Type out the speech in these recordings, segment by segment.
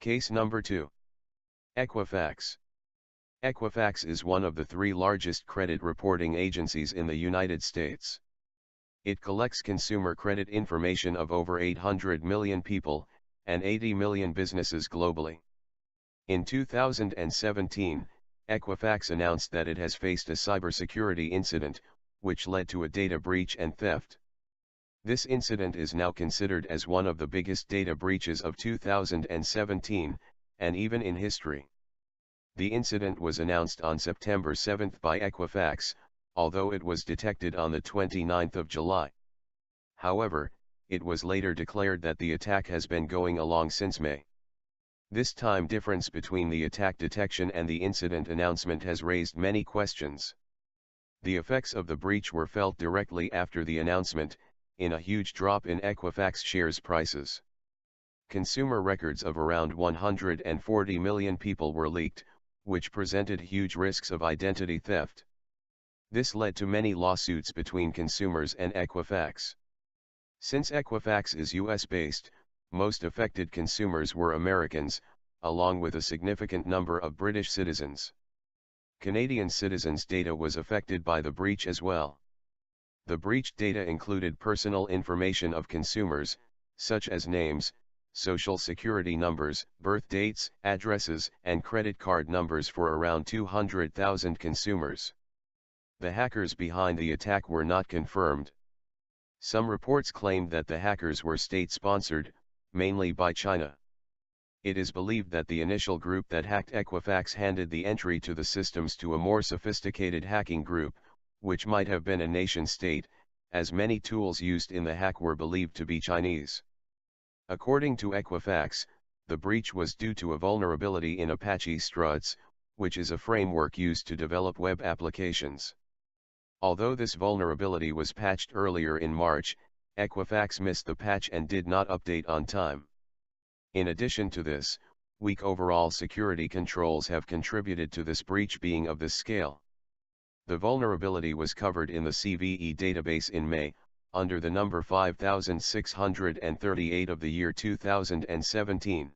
Case number 2. Equifax. Equifax is one of the 3 largest credit reporting agencies in the United States. It collects consumer credit information of over 800 million people, and 80 million businesses globally. In 2017, Equifax announced that it has faced a cybersecurity incident, which led to a data breach and theft. This incident is now considered as one of the biggest data breaches of 2017, and even in history. The incident was announced on September 7 by Equifax, although it was detected on the 29th of July. However, it was later declared that the attack has been going along since May. This time difference between the attack detection and the incident announcement has raised many questions. The effects of the breach were felt directly after the announcement, in a huge drop in Equifax shares prices. Consumer records of around 140 million people were leaked, which presented huge risks of identity theft. This led to many lawsuits between consumers and Equifax. Since Equifax is US-based, most affected consumers were Americans, along with a significant number of British citizens. Canadian citizens' data was affected by the breach as well. The breached data included personal information of consumers, such as names, social security numbers, birth dates, addresses, and credit card numbers for around 200,000 consumers. The hackers behind the attack were not confirmed. Some reports claimed that the hackers were state-sponsored, mainly by China. It is believed that the initial group that hacked Equifax handed the entry to the systems to a more sophisticated hacking group, which might have been a nation-state, as many tools used in the hack were believed to be Chinese. According to Equifax, the breach was due to a vulnerability in Apache Struts, which is a framework used to develop web applications. Although this vulnerability was patched earlier in March, Equifax missed the patch and did not update on time. In addition to this, weak overall security controls have contributed to this breach being of this scale. The vulnerability was covered in the CVE database in May, under the number 5638 of the year 2017.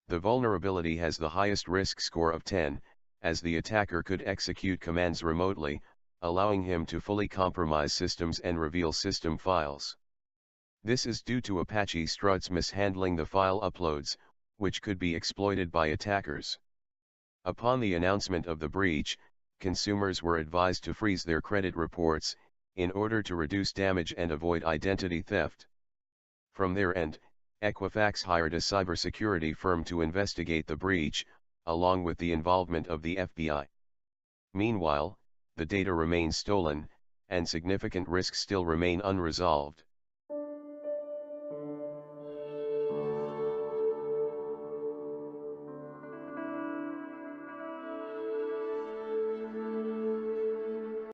The vulnerability has the highest risk score of 10, as the attacker could execute commands remotely, allowing him to fully compromise systems and reveal system files. This is due to Apache Struts mishandling the file uploads, which could be exploited by attackers. Upon the announcement of the breach, consumers were advised to freeze their credit reports, in order to reduce damage and avoid identity theft. From their end, Equifax hired a cybersecurity firm to investigate the breach, along with the involvement of the FBI. Meanwhile, the data remains stolen, and significant risks still remain unresolved.